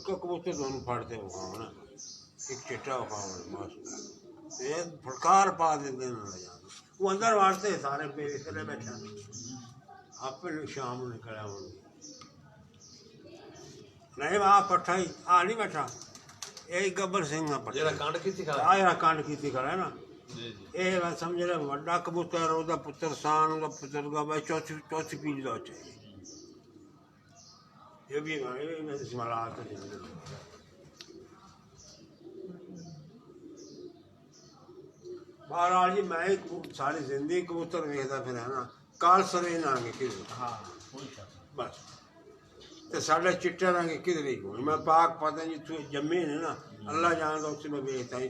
एक कबूतर दोनों फाड़ते हो खाओ ना, एक चिट्टा खाओ बस, ये फटकार पा देते ना ले जाते वो अंदर वाड़ते सारे बेसरे बैठा आप शाम निकला होंगे नहीं वहाँ पट्ठा ही आ नहीं बैठा यही गब्बर सिंह का पट्ठा कांड की आया कांड की खड़ा है ना ये मैं समझ रहा वड्डा कबूतर ओदा पुत्र सान ओदा पुत्र का भाई चौथी पीढ़ी का चाहिए ये भी मैं स्मरात बहरहाल जी मैं सारी जिंदगी कबूतर वेखदा फिर है ना काल सरे ना आगे किधर हाँ बस तो साढ़े चिट्टे रंग किधर ही कोई मैं पाक पता नहीं तू जम्मे है ना अल्लाह जानता उससे मैं बेचता ही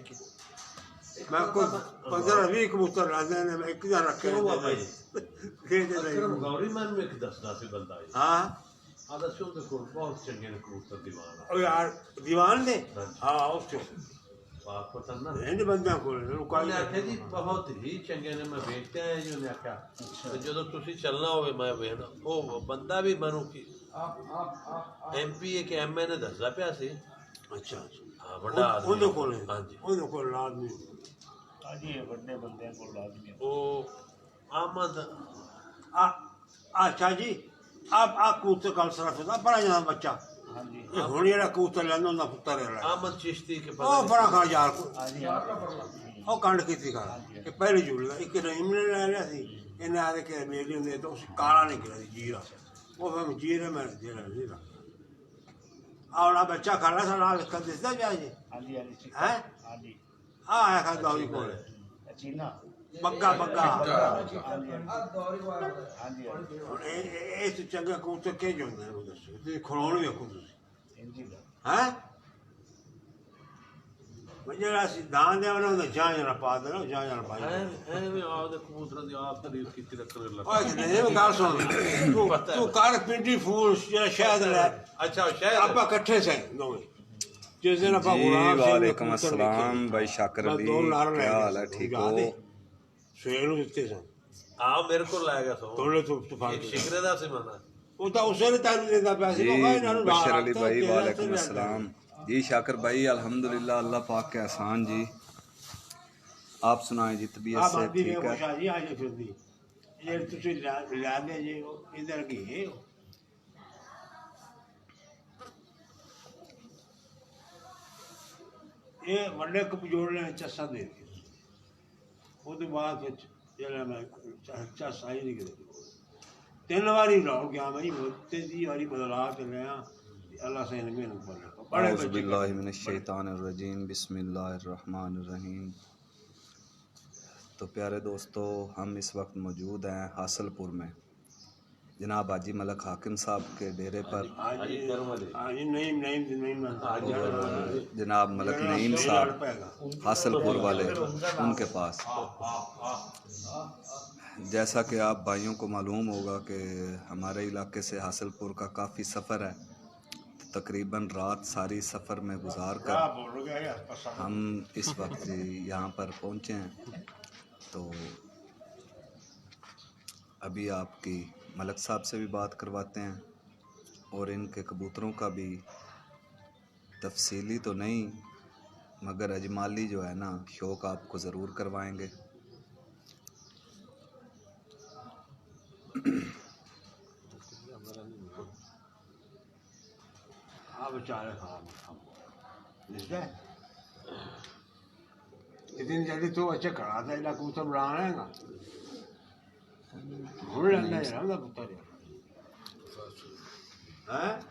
मैं कुछ 15-20 कबूतर ला देने मैं एक दिन रखे गौरी मन में एक दसदा से बंदा है हाँ आदा से उनके कोल बहुत चंगे ने कबूतर दीवान ओ यार दीवान दे हाँ उसको आप पता ना इन बंदियां को ने आख्या जी बहुत ही चंगे ने मैं बेचते हैं जो ने आख्या तो जो तुसी चलना होवे मैं वेखना ओ बंदा भी मनु की एमपी के एमए ने दसदा पिया सी अच्छा हां बड़ा उन्हें को हां जी उन्हें को आदमी आज ये बड़े बंदे को आदमी ओ आमद अच्छा जी आप कबूतर का सरफ था बड़ा जना बच्चा हाँ जी ये हुण जेड़ा कबूतर लेंदा उंदा पुत्तर है आमद चिश्ती के ओ बड़ा खा यार हाँ जी ओ कांड कीती खा ये पहले झूल एक रहीम ने ले लिया सी इन्हें आदे के मेरी हुंदे तो उस काला नहीं किया जीरा वो फिर जीरे में जेड़ा जीरा और आ बच्चा खाना सारा लिखा दिसदा पिया जी हाँ जी हैं हाँ जी आ है खा दौरी कोल चीना बग्गा बग्गा हाँ जी हाँ जी ਇਹ ਤੋਂ ਚੰਗਾ ਕਬੂਤਰ ਕਿ ਜਾਂਦਾ ਉਹ ਦੱਸੋ ਤੇ ਖਲੋਣ ਵੇਖੋ ਤੁਸੀਂ इंजी का ਹੈ ਮੈਂ ਜਿਹੜਾ ਅਸੀਂ ਦਾਨ ਦੇ ਉਹਨਾਂ ਜਾਂ ਜਣਾ ਪਾ ਦੇਣਾ ਜਾਂ ਜਣਾ ਪਾ ਦੇਣਾ ਐਵੇਂ ਆਪਦੇ ਕਬੂਤਰਾਂ ਦੀ ਆਪ ਤਾਰੀਫ ਕੀਤੀ ਰੱਖਣ ਲੱਗਾ ਓਏ ਨਹੀਂ ਇਹ ਗੱਲ ਸੁਣ ਤੂੰ ਕਰ ਪਿੰਡੀ ਫੂਲ ਜਿਹੜਾ ਸ਼ਾਇਦ ਲੈ ਅੱਛਾ ਸ਼ਾਇਦ ਆਪਾਂ ਇਕੱਠੇ ਸੇ ਦੋਵੇਂ ਜਿਸ ਦਿਨ ਆਪਾਂ ਗੁਲਾਮ ਸਿੰਘ वालेकुम अस्सलाम भाई शाकिर अली क्या हाल है ठीक हो ਸਵੇਰ ਨੂੰ ਦਿੱਤੇ ਸਨ ਆ ਮੇਰੇ ਕੋਲ ਲੈ ਗਿਆ ਸੋ ਦੋਲੇ ਤੋਂ ਤੂਫਾਨ ਸ਼ਿਕਰੇ ਦਾ ਸੀ ਮਨਾ ਉਹ ਤਾਂ ਉਸੇ ਨੇ ਤੈਨੂੰ ਦਿੰਦਾ ਪਿਆ ਸੀ जी ਉਹ ਇਹਨਾਂ ਨੂੰ बशर अली भाई वालेकुम अस्सलाम जी शाकिर भाई अल्हम्दुलिल्लाह अल्लाह पाक के एहसान जी आप सुनाएं जी तबीयत आप से आदमी ठीक है खुशा जी आज फिर दी ये तुझे लाने जे इधर गए ये वड्डे कमजोर ने चस्सा दे दिया ਉਹਦੇ ਬਾਅਦ ਵਿੱਚ ਜਿਹੜਾ ਮੈਂ ਚਾਚਾ ਸਾਈ ਨਹੀਂ ਕਿਤੇ 3 ਵਾਰੀ ਲੌਟ ਗਿਆ ਮੈਂ ਤੀਜੀ ਵਾਰੀ ਬਦਲਾ ਕੇ ਲਿਆ ਅੱਲਾਹ ਸੇ ਨੇ ਮੈਨੂੰ ਬੋਲਿਆ बड़े औज़ु बिल्लाहि मिनश शैतानिर रजीम बिस्मिल्लाहिर रहमानिर रहीम। तो प्यारे दोस्तों, हम इस वक्त मौजूद हैं हासलपुर में जनाब हाजी मलक हाकिम साहब के डेरे पर। जनाब मलक नईम साहब हासलपुर वाले, उनके पास। जैसा कि आप भाइयों को मालूम होगा कि हमारे इलाके से हासलपुर का काफ़ी सफ़र है, तकरीबन रात सारी सफ़र में गुजार कर हम इस वक्त यहाँ पर पहुँचे हैं। तो अभी आपकी मलक साहब से भी बात करवाते हैं और इनके कबूतरों का भी तफसीली तो नहीं मगर अजमाली जो है ना शौक़ आपको ज़रूर करवाएंगे। बेचारे इतनी जल्दी तो अच्छे खड़ा था इला कबूतर बनाना है ना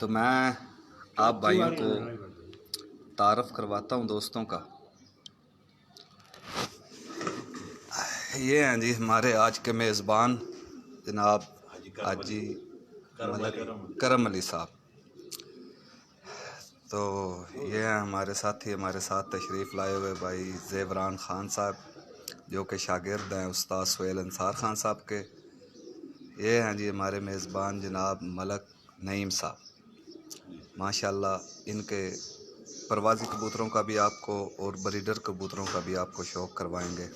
तो मैं आप भाइयों को तारफ़ करवाता हूँ दोस्तों का। ये हैं जी हमारे आज के मेज़बान जनाब हाजी करम अली साहब। तो ये हैं हमारे साथी, हमारे साथ तशरीफ़ लाए हुए भाई ज़ेवरान ख़ान साहब जो कि शागिर्द हैं उस्ताद सुहेल अंसार ख़ान साहब के। ये हैं जी हमारे मेज़बान जनाब मलक नईम साहब। माशाल्लाह इनके परवाज़ी कबूतरों का भी आपको और ब्रीडर कबूतरों का भी आपको शौक़ करवाएंगे।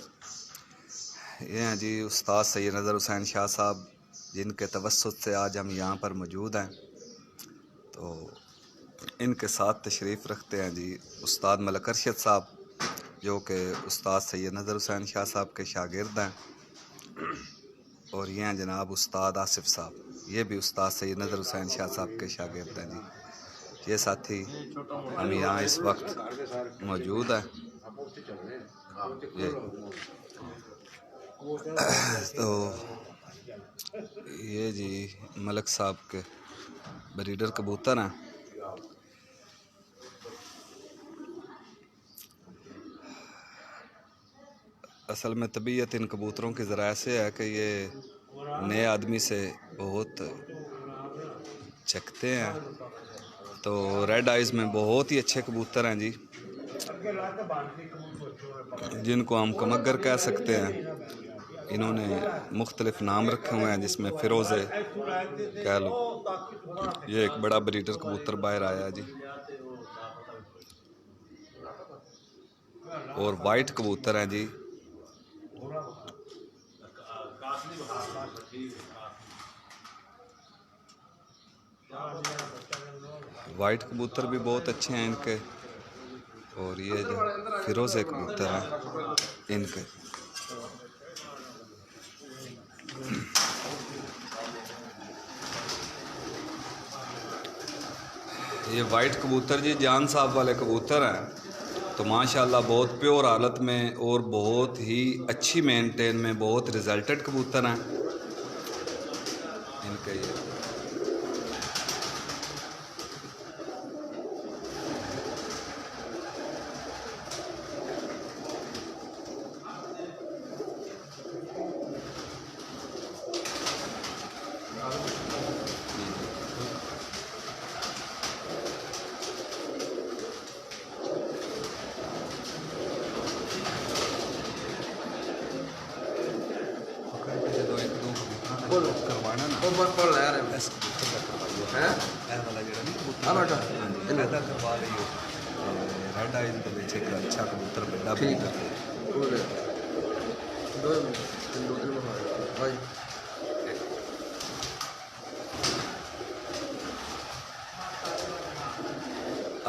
ये हैं जी उस्ताद सैयद नज़र हुसैन शाह साहब जिनके तवस्सुत से आज हम यहाँ पर मौजूद हैं। तो इनके साथ तशरीफ़ रखते हैं जी उस्ताद मलक अरशद साहब, जो कि उस्ताद सैयद नज़र हुसैन शाह साहब के शागिर्द हैं। और ये हैं जनाब उस्ताद आसिफ साहब, ये भी उस्ताद सैयद नज़र हुसैन शाह साहब के शागिर्द हैं जी। ये साथी हम यहाँ इस वक्त मौजूद हैं। तो ये जी मलक साहब के ब्रीडर कबूतर हैं। असल में तबीयत इन कबूतरों की ज़रा ऐसे है कि ये नए आदमी से बहुत चखते हैं। तो रेड आइज़ में बहुत ही अच्छे कबूतर हैं जी, जिनको हम कमगर कह सकते हैं। इन्होंने मुख्तलिफ नाम रखे हुए हैं, जिसमें फ़िरोज़े कह लो। ये एक बड़ा ब्रीडर कबूतर बाहर आया है जी। और वाइट कबूतर हैं जी। वाइट कबूतर भी बहुत अच्छे हैं इनके। और ये जो फिरोज़े कबूतर हैं इनके, ये वाइट कबूतर जी जान साहब वाले कबूतर हैं। तो माशाल्लाह बहुत प्योर हालत में और बहुत ही अच्छी मेंटेन में बहुत रिजल्टेड कबूतर हैं इनके। करवाना ना पैदा करवा रही हो रेड आइज के पीछे एक अच्छा कबूतर बड़ा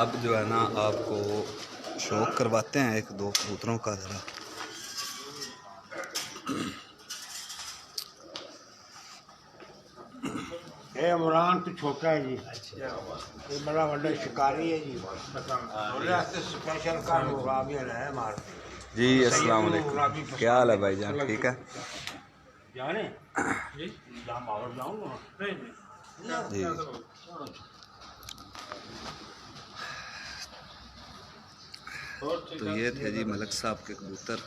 अब जो है ना आपको शौक करवाते हैं एक दो कबूतरों का ज़रा। ये इमरान तो छोटा है जी, ये बड़ा बड़ा शिकारी है जी। स्पेशल का मुराबिया है हमारे जी। अस्सलाम वालेकुम, क्या हाल है भाईजान, ठीक है जाने जी। तो ये थे जी मलक साहब के कबूतर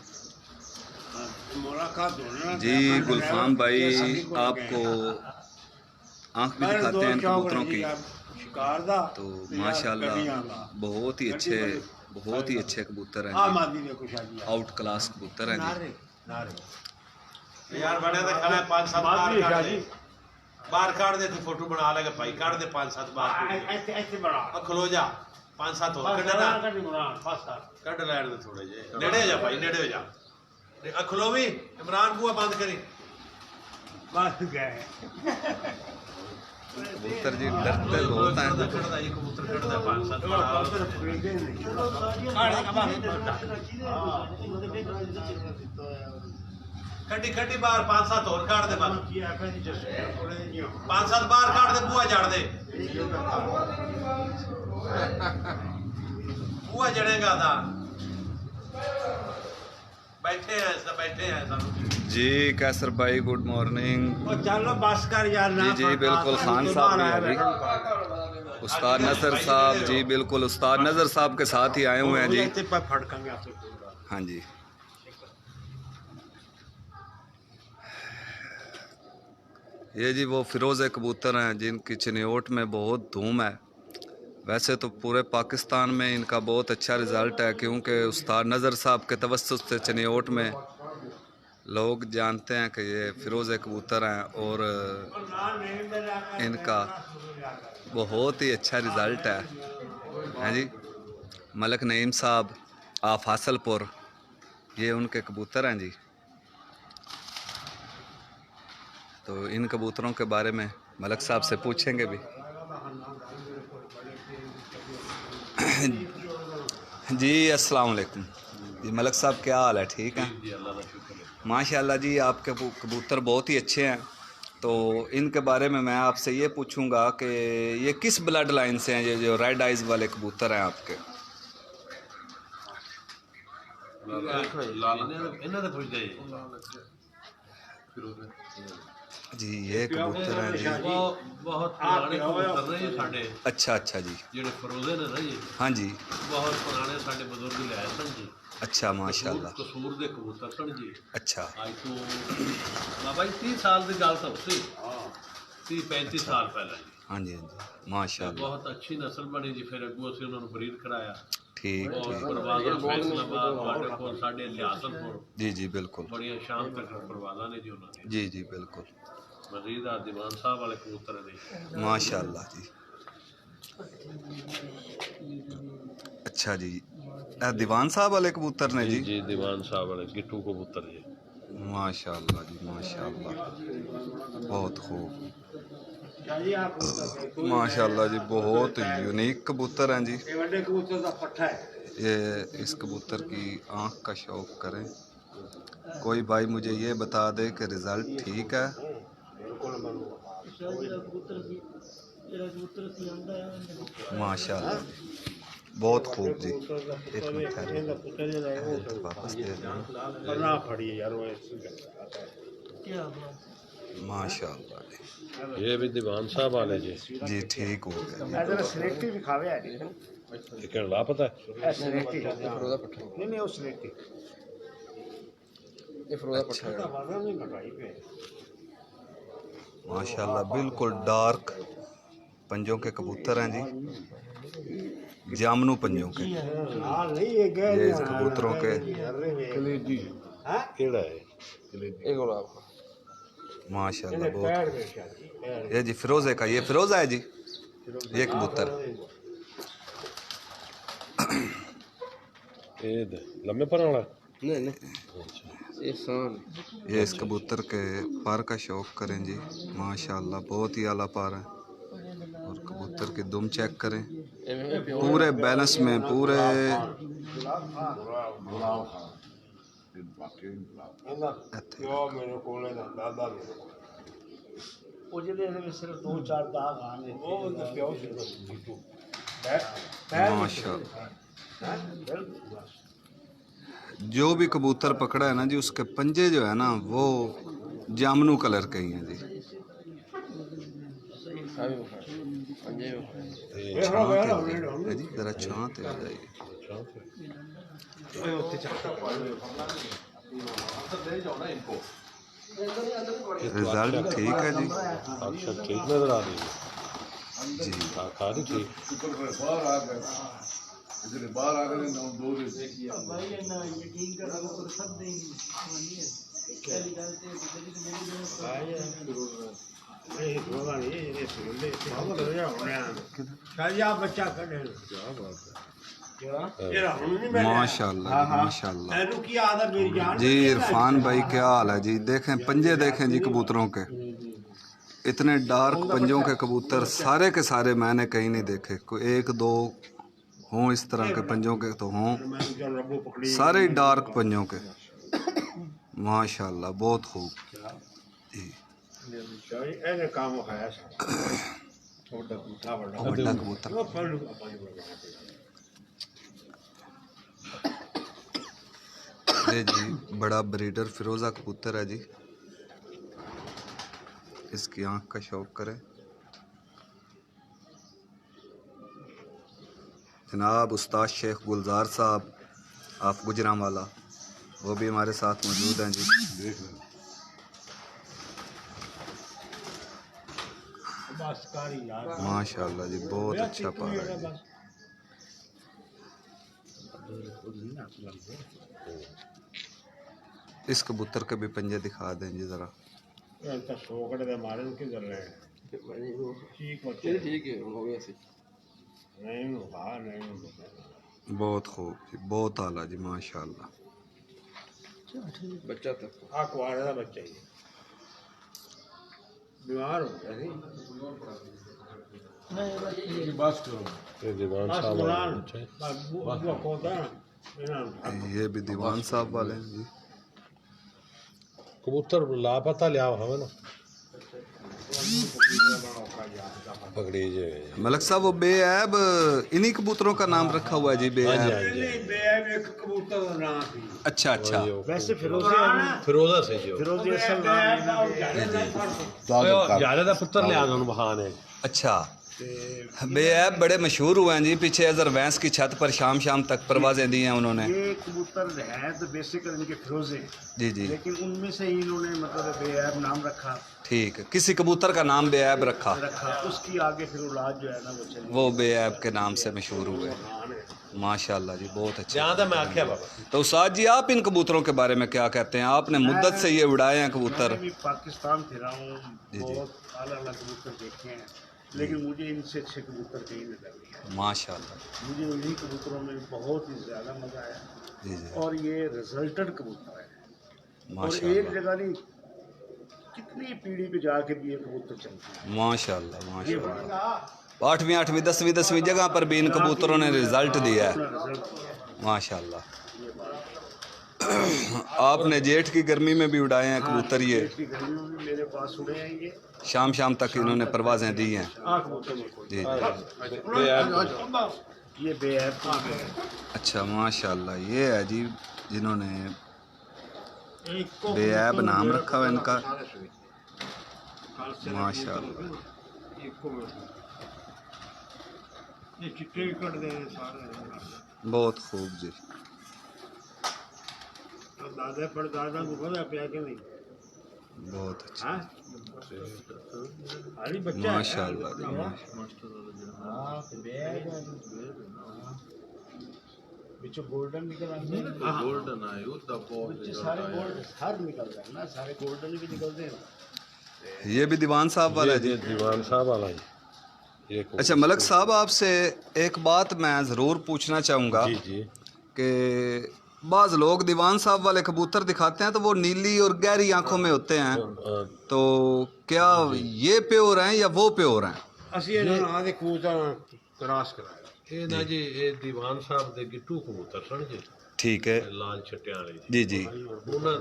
मुलाकात होने जी। गुलफाम भाई आपको आँख भी दिखाते हैं इन कबूतरों की। तो माशाल्लाह बहुत ही अच्छे कबूतर हैं, आउट क्लास कबूतर हैं जी। यार बड़े तो खड़ा है 5-7 बार काट दे, तू फोटो बना लेगा भाई, काट दे 5-7 बार ऐसे बड़ा खलो जा 5-7 हो कट लैन दे थोड़े जे नेड़े हो जा भाई, नेड़े हो जा खलो भी। इमरान बुआ बंद करी बस गए कबूतर जी डरते बहुत हैं। कबूतर खड़ा 5-7 खड्डी बार 5-7 और काट दे, 5-7 बार काट दे, बुआ जड़ दे बुआ जड़ेगा था। बैठे हैं सब जी। कैसर भाई गुड मॉर्निंग। चलो बस कर यार ना। जी जी बिल्कुल, खान साहब भी अभी उस्ताद नज़र साहब जी, बिल्कुल उस्ताद नज़र साहब के साथ ही आए हुए हैं जी। हाँ जी। ये जी वो फिरोज़े कबूतर हैं जिनकी चिन्योट में बहुत धूम है। वैसे तो पूरे पाकिस्तान में इनका बहुत अच्छा रिज़ल्ट है, क्योंकि उस्ताद नज़र साहब के तवस्सुस से चिन्योट में लोग जानते हैं कि ये फिरोज़े कबूतर हैं और इनका बहुत ही अच्छा रिज़ल्ट है जी। मलक नईम साहब आप हासलपुर, ये उनके कबूतर हैं जी। तो इन कबूतरों के बारे में मलक साहब से पूछेंगे भी। जी अस्सलाम वालेकुम जी। मलक साहब क्या हाल है? ठीक है जी, अल्लाह का शुक्र है। माशाल्लाह जी। आपके कबूतर बहुत ही अच्छे हैं। तो इनके बारे में मैं आपसे ये पूछूंगा कि ये किस ब्लड लाइन से हैं, ये जो रेड आइज़ वाले कबूतर हैं आपके? ਇਹਨਾਂ ਦੇ ਪੁੱਛਦੇ ਜੀ जी ये कबूतर हैं जी। ਬਹੁਤ ਬਹੁਤ ਪੁਰਾਣੇ ਕਬੂਤਰ ਨੇ ਜੀ ਸਾਡੇ, अच्छा अच्छा जी। ਜਿਹੜੇ ਫਰੋਜ਼ਨ ਨੇ ਨਾ ਜੀ, हाँ जी। ਬਹੁਤ ਪੁਰਾਣੇ ਸਾਡੇ ਬਜ਼ੁਰਗ ਲਿਆਏ ਸਨ ਜੀ। अच्छा माशाल्लाह। ਕਸੂਰ ਦੇ ਕਬੂਤਰ ਸਨ ਜੀ। अच्छा ਅੱਜ ਤੋਂ ਬਾਬਾ ਜੀ 30 ਸਾਲ ਦੀ ਗੱਲ ਤਾਂ ਸੀ, 30-35 ਸਾਲ ਪਹਿਲਾਂ ਜੀ। हाँ जी हाँ जी माशाल्लाह। ਬਹੁਤ ਅੱਛੀ ਨਸਲ ਬਣੀ ਜੀ। ਫਿਰ ਅੱਗੋਂ ਅਸੀਂ ਉਹਨਾਂ ਨੂੰ ਬਰੀਡ ਕਰਾਇਆ। ठीक ਬਹੁਤ ठीक ਪਰਵਾਜ਼ਾਂ ਫੈਸਲਾਬਾਦ ਸਾਡੇ ਕੋਲ, ਸਾਡੇ ਲਿਆਸਤਪੁਰ, जी जी बिल्कुल। ਬੜੀਆਂ ਸ਼ਾਮ ਤੱਕ ਪਰਵਾਜ਼ਾਂ ਨੇ ਜੀ ਉਹਨਾਂ ਦੀ। जी जी बिल्कुल ਮਜ਼ੀਦ ਆ ਦੀਵਾਨ ਸਾਹਿਬ ਵਾਲੇ ਕਬੂਤਰ ਨੇ। माशाल्लाह जी। अच्छा जी दीवान साहब वाले कबूतर ने जी। ਜੀ ਦੀਵਾਨ ਸਾਹਿਬ ਵਾਲੇ ਗਿੱਟੂ ਕਬੂਤਰ ਜੀ। माशाल्लाह जी माशाल्लाह बहुत खूब माशाल्लाह जी। बहुत यूनिक कबूतर हैं जी। ਇਹ ਵੱਡੇ ਕਬੂਤਰ ਦਾ ਪੱਠਾ ਹੈ। ये इस कबूतर की आँख का शौक करें। कोई भाई मुझे ये बता दे कि रिज़ल्ट ठीक है। माशाल्लाह बहुत खूब जी। एक मिनट ठहरो, वापस दे देना। ना फड़ी यार वो माशाल्लाह जी। ਇਹ ਵੀ ਦੀਵਾਨ ਸਾਹਿਬ ਵਾਲੇ ਜੀ। जी ठीक हो गया। ਇਹ ਜਰਾ ਸਿਲੈਕਟਿਵ ਵਿਖਾਵੇ ਆ ਜੀ। ਇਹ ਕਿਹੜਾ ਲਾਪਤਾ ਹੈ? ਇਹ ਸਿਲੈਕਟਿਵ ਨਹੀਂ ਨਹੀਂ ਉਹ ਸਿਲੈਕਟਿਵ ਇਹ ਫਰੋਜ਼ਾ ਪੱਠਾ ਹੈ। वादा नहीं लगाई पे माशाल्लाह बिल्कुल डार्क पंजों के कबूतर हैं जी। जामनू पंजों के। हां नहीं ये गए ये इस कबूतरों के कलेजी हां ਕਿਹੜਾ ਹੈ? ਇਹ ਗੁਲਾਬ माशाल्लाह बहुत। पैर में शायद ये जी फिरोजे का, ये फिरोजा है जी ये कबूतर। ਇਹ ਲੰਮੇ ਪਰ ਵਾਲਾ नहीं नहीं ये सान ये इस कबूतर के पर का शौक करें जी। माशाल्लाह बहुत ही आला पर है। और कबूतर की दुम चेक करें, पूरे बैलेंस में पूरे। यो मेरे कोले दा दादा ਉਹ ਜਿਹਦੇ ਇਹਦੇ ਵਿੱਚ ਸਿਰਫ 2-4 ਦਾਗ ਆਣੇ वो उनका प्यो से बिट्टू माशाल्लाह जो भी कबूतर पकड़ा है ना जी, उसके पंजे जो है ना वो जामनू कलर के ही हैं जी। छांव है जी, जरा छांव पे आ जाइए। रिजल्ट ठीक है जी। अच्छा ठीक नजर आ रही है जी खा रही ठीक। बाहर आ गए ना दो दिन नहीं होगा नहीं ये सुन ले बहुत बढ़िया होने शायद आप बच्चा कर ले क्या बात है ये राहुल नहीं मैं माशाल्लाह जी, माशाल्लाह मैंने की आदत मेरी जान जी। इरफान भाई क्या हाल है जी? देखें पंजे देखें जी कबूतरों के, इतने डार्क पंजों के कबूतर सारे के सारे मैंने कहीं नहीं देखे। कोई एक दो हों इस तरह के पंजों के तो हों, सारे ही डार्क पंजों के। माशाल्लाह बहुत खूब जी। ऐसे काम खाया छोटा कूठा बड़ा बड़ा कबूतर ये जी बड़ा ब्रीडर फिरोज़ा कबूतर है जी। इसकी आँख का शौक करें। जनाब उस्ताद शेख गुलजार साहब आप गुजरांवाला, वो भी हमारे साथ मौजूद हैं जी। माशाल्लाह जी बहुत अच्छा पारा है जी। इस कबूतर के भी पंजे दिखा दें जी ज़रा। तो शोकड़े दे मारे किधर रहे ठीक है हो गया सी नहीं होगा नहीं बहुत खूब जी, बहुत आला जी माशाल्लाह। बच्चा तक आ कुआरे का बच्चा ही बीमार हो गया बस करो ये दीवान बस साहब कुरान वाले वो होता है ना ये भी दीवान साहब वाले हैं जी। कबूतर लापता लिया हवा ना पकड़ी जाए। मलक साहब वो बेऐब इन्हीं कबूतरों का नाम रखा हुआ है जी, हाँ बेऐब। जी, हाँ जी। नहीं बेऐब एक कबूतर का नाम थी अच्छा अच्छा। वैसे फिरोजी फिरोजा से जो फिरोजी असल नाम है जाले दा पुत्र लिया दोनों बहान है। अच्छा, बेऐब बड़े मशहूर हुए हैं जी, पीछे अजर वैंस की छत पर शाम शाम तक परवाजें दी हैं उन्होंने। ये कबूतर है तो बेसिकली इनके फिरोजे, जी जी लेकिन उनमें से ही इन्होंने मतलब बेऐब नाम रखा ठीक है, किसी कबूतर का नाम बेऐब रखा, उसकी आगे फिर औलाद जो है ना वो चली। वो बेऐब के नाम से मशहूर हुए। माशाल्लाह जी, बहुत अच्छे। जहाँ तक मैं आख्या बाबा तो उस्ताद जी, आप इन कबूतरों के बारे में क्या कहते हैं? आपने मुद्दत से ये उड़ाए हैं कबूतर। मैं भी पाकिस्तान फिरा हूँ, जी, जी। बहुत अलग अलग कबूतर देखे हैं, लेकिन मुझे इनसे अच्छे कबूतर कहीं नजर नहीं आए। माशाल्लाह मुझे इन्हीं कबूतरों में बहुत ही ज़्यादा मज़ा आया। जी जी और ये रिजल्टेड कबूतर है, और एक माशाल्लाह जगह नहीं, कितनी पीढ़ी पे जाके भी ये कबूतर चलते हैं। माशाल्लाह माशाल्लाह। 8वीं 8वीं 10वीं 10वीं जगह पर भी इन कबूतरों ने रिजल्ट दिया है। रिजल्ट दिया है। माशाल्लाह। आपने जेठ की गर्मी में भी उड़ाए हैं कबूतर ये, पेट की गर्मियों में मेरे पास उड़े हैं ये। शाम शाम तक इन्होंने परवाजें दी हैं। कबूतर मेरे को। जी जी ये बेऐब कबूतर है। अच्छा माशाल्लाह, ये है जी जिन्होंने बेऐब नाम रखा हुआ इनका। माशाल्लाह ये चिट्टे भी कट दे सारे बहुत खूब जी। दादा परदादा को पता पिया के नहीं बहुत अच्छा हाँ अरे बच्चा है। माशाल्लाह जी बिचो गोल्डन निकल आते हैं। गोल्डन आयो तब बिच सारे गोल्ड हर निकल रहे हैं ना, सारे गोल्डन भी निकलते हैं। ये भी दीवान साहब वाला है जी। दीवान साहब वाला ही ये अच्छा मलक साहब, आपसे एक बात मैं ज़रूर पूछना चाहूँगा जी जी कि बाज़ लोग दीवान साहब वाले कबूतर दिखाते हैं तो वो नीली और गहरी आंखों में होते हैं, तो क्या ये प्योर हैं या वो प्योर हैं? ਅਸੀਂ ਇਹਨਾਂ ਨਾਲ ਦੇ ਕਬੂਤਰ ਕਰਾਸ ਕਰਾਇਆ ਇਹ ਨਾ ਜੀ ਇਹ ਦੀਵਾਨ ਸਾਹਿਬ ਦੇ ਗਿੱਟੂ ਕਬੂਤਰ ਸਨ ਜੀ, ठीक है ਲਾਲ ਛੱਟਿਆਂ ਵਾਲੇ जी जी ਉਹਨਾਂ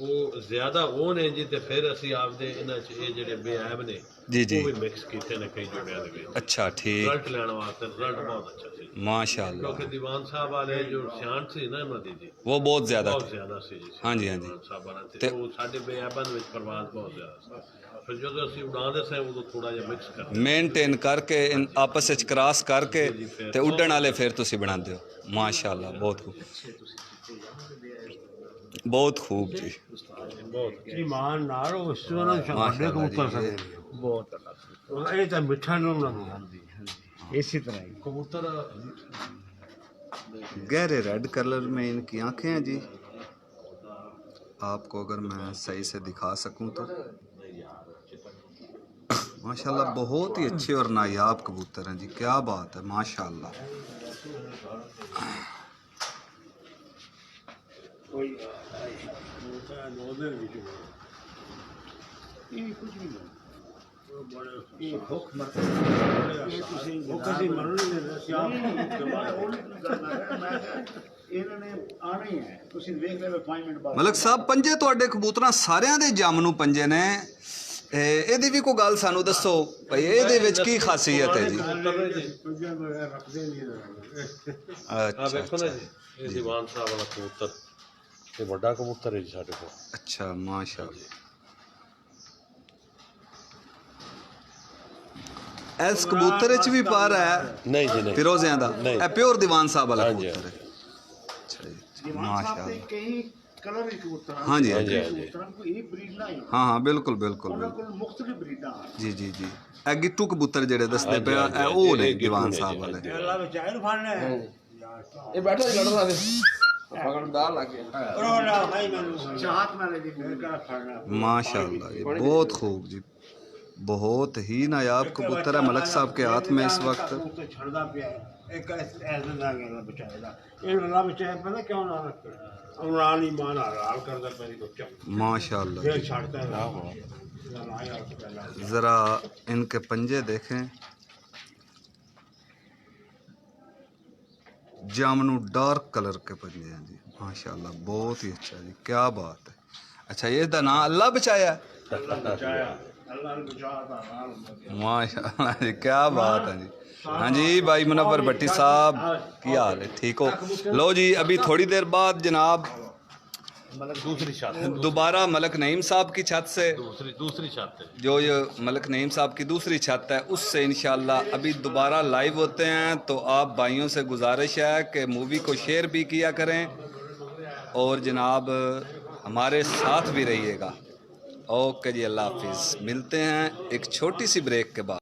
ਉਹ ਜ਼ਿਆਦਾ ਉਹ ਨੇ ਜੀ, ਤੇ ਫਿਰ ਅਸੀਂ ਆਪਦੇ ਇਹਨਾਂ 'ਚ ਇਹ ਜਿਹੜੇ ਬੇਅਬ ਨੇ जी जी ਉਹ ਵੀ ਮਿਕਸ ਕੀਤੇ ਨੇ ਕਈ ਜੋੜਿਆਂ ਦੇ ਵਿੱਚ अच्छा ठीक ਰਿਜ਼ਲਟ ਲੈਣ ਵਾਸਤੇ। ਰਿਜ਼ਲਟ ਬਹੁਤ ਅੱਛਾ ਸੀ माशाल्लाह, ਕਿਉਂਕਿ ਦੀਵਾਨ ਸਾਹਿਬ ਵਾਲੇ ਜੋ ਸਿਆਣ ਸੀ ਨਾ ਇਹਨਾਂ ਦੀ ਜੀ वो बहुत ज़्यादा ਬਹੁਤ थे। ਜ਼ਿਆਦਾ ਸੀ ਜੀ। हाँ जी हाँ जी ਦੀਵਾਨ ਸਾਹਿਬ ਵਾਲਾ ਤੇ ਉਹ ਸਾਡੇ ਬੇਅਬਾਂ ਦੇ ਵਿੱਚ ਪਰਵਾਜ਼ ਬਹੁਤ ਜ਼ਿਆਦਾ ਸੀ। ਫਿਰ ਜਦੋਂ ਅਸੀਂ ਉਡਾਉਂਦੇ ਸਾਂ ਉਦੋਂ ਥੋੜਾ ਜਿਹਾ ਮਿਕਸ ਕਰਦੇ मेनटेन करके आपस में क्रॉस करके ते उड्डण वाले फिर तुसी बनाते हो। माशाल्लाह बहुत खूब बहुत खूब जी। ਬਹੁਤ। ਇਮਾਨ ਨਾਲ ਉਸ ਤੋਂ ਨਾ ਵੱਡੇ माशाल्लाह ਕਬੂਤਰ जी, ਸਕਦੇ बहुत अलग ਇਹ ਤਾਂ ਮਿੱਠਾ ਨੂੰ ਨਾ इसी तरह ही। ਕਬੂਤਰ गहरे रेड कलर में इनकी आंखें हैं जी। आपको अगर मैं सही से दिखा सकूं तो माशाल्लाह बहुत ही अच्छे और नायाब कबूतर हैं जी, क्या बात है माशाल्लाह। ਕੋਈ ਕਬੂਤਰ ਦੋ ਦਿਨ ਵਿੱਚ ਇਹ ਕੁਝ ਨਹੀਂ ਬੜੇ ये भूख मर ਉਹ ਕਦੀ ਮਰਨ ਨਹੀਂ ਦਿੰਦੇ ਸੀ ਆਪ ਇਹਨਾਂ ਨੇ ਆਣਾ ਹੀ ਹੈ, ਤੁਸੀਂ ਵੇਖ ਲੈ 5 ਮਿੰਟ ਬਾਅਦ। ਮਲਕ ਸਾਹਿਬ, ਪੰਜੇ ਤੁਹਾਡੇ ਕਬੂਤਰਾਂ ਸਾਰਿਆਂ ਦੇ ਜੰਮ ਨੂੰ ਪੰਜੇ ਨੇ, ਇਹਦੀ ਵੀ ਕੋਈ ਗੱਲ ਸਾਨੂੰ ਦੱਸੋ ਭਈ ਇਹਦੇ ਵਿੱਚ ਕੀ ਖਾਸੀਅਤ ਹੈ ਜੀ? ਦੂਜਿਆਂ ਨੂੰ ਰੱਖਦੇ ਨਹੀਂ ਆ ਅੱਛਾ ਵੇਖੋ ਨਾ ਜੀ, ਇਹ ਦੀਵਾਨ ਸਾਹਿਬ ਵਾਲਾ ਕਬੂਤਰ ਇਹ ਵੱਡਾ ਕਬੂਤਰ ਹੈ ਜੀ ਸਾਡੇ ਕੋਲ। ਅੱਛਾ ਮਾਸ਼ਾਅੱਲਾ। ਇਸ ਕਬੂਤਰ ਵਿੱਚ ਵੀ ਪਰ ਹੈ ਨਹੀਂ ਜੀ ਨਹੀਂ ਫਿਰੋਜ਼ਿਆਂ ਦਾ, ਇਹ ਪਿਓਰ ਦੀਵਾਨ ਸਾਹਿਬ ਵਾਲਾ ਹਾਂਜੀ, ਕਬੂਤਰ ਹੈ। ਅੱਛਾ ਜੀ दीवान साहब माशाल्लाह। के कई कलर के कबूतर हाँ जी, हाँ जी, हाँ जी। कबूतरों को एक ब्रीड ना ही, हाँ हाँ बिल्कुल बिल्कुल ਉਹਨਾਂ बिल्कुल ਕੋਲ ਮੁxtਲਿਫ ਬਰੀਡਾਂ ਹਨ। जी जी जी। ਇਹ ਗਿੱਟੂ ਕਬੂਤਰ ਜਿਹੜੇ ਦੱਸਦੇ ਹਾਂਜੀ, ਪਿਆ ਹਾਂਜੀ, ਇਹ ਉਹ ਨੇ ਇਹ ਗਿੱਟੂ ਦੀਵਾਨ ਨੇ ਸਾਹਿਬ ਜੀ, ਵਾਲੇ। ਹਾਂਜੀ। ਅੱਲਾ ਬਚਾਏ ਨੂੰ ਫੜਨਾ ਹੈ ਇਹ ਬੈਠਾ ਸੀ ਲੜਦਾ ਸੀ ਪਕੜਦਾਰ ਲੱਗ ਗਿਆ ਰੋਣਾ ਭਾਈ ਮੈਨੂੰ ਚਾਹਤ ਨਾਲ ਜੀ ਮੇਰੇ ਘਰ ਫੜਨਾ माशाल्लाह जी बहुत खूब जी, बहुत ही नायाब कबूतर है मलक साहब के हाथ में इस वक्त। ਕਬੂਤਰ ਛੱਡਦਾ ਪਿਆ ਇੱਕ ਐਸੇ ਦਾ ਗਿਆ ਬਚਾਏਦਾ ਇਹ ਅੱਲਾ ਬਚਾਏ ਪਤਾ ਕਿਉਂ ਨਾ ਰੱਖੇ ਇਮਰਾਨ ਈਮਾਨ ਹਾਲ ਕਰਦਾ ਪਈ ਬੱਚਾ माशाल्लाह ਫਿਰ जी। ਛੱਡਦਾ ਹੈ ज़रा इनके पंजे देखें, जामनू डार्क कलर के पंजे हैं जी, माशाल्लाह बहुत ही अच्छा जी, क्या बात है। अच्छा ये दा नाम अल्लाह बचाया है? माशाल्लाह जी, क्या बात है जी। हाँ जी भाई मुनव्वर भट्टी साहब की हाल है, ठीक हो? लो जी अभी थोड़ी देर बाद जनाब दूसरी छत दोबारा मलक नईम साहब की छत से, दूसरी छत है। जो ये मलक नईम साहब की दूसरी छत है, उससे इंशाल्लाह अभी दोबारा लाइव होते हैं। तो आप भाइयों से गुजारिश है कि मूवी को शेयर भी किया करें और जनाब हमारे साथ भी रहिएगा। ओके जी, अल्लाह हाफिज़। मिलते हैं एक छोटी सी ब्रेक के बाद।